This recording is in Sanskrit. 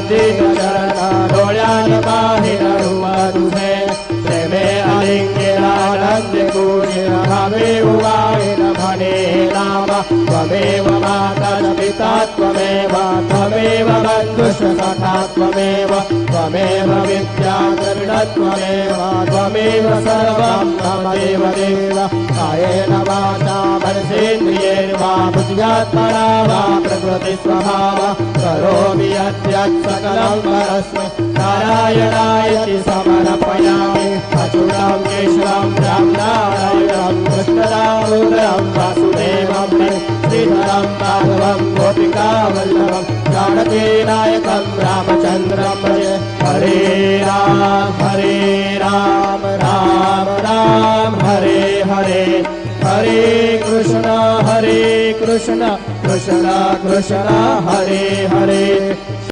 दीन चरणा डोळ्यान पाहिला रूप तुझे प्रेमे अलिंगिनानंद पूजिन भावे उवाहिन म्हणे नाम त्वमेव माता पिता त्वमेव त्वमेव बन्धुश्च सखा त्वमेव त्वमेव विद्या त्वमेव त्वमेव सर्वं त्वमेव देव कायेन वाचा मनसेन्द्रियैर्वा बुद्ध्यात्मना वा प्रकृतिस्वभावा करोमि यद्यत् सकलं परस्मै नारायणायति समर्पयामि अच्युतं केशवं रामनारायणं कृष्णदामोदरं वासुदेवं श्रीधरं माधवं गोपिकावल्लभं जानकीनायकं रामचन्द्रं भजे हरे राम राम राम हरे हरे हरे कृष्ण कृष्ण कृष्ण हरे हरे।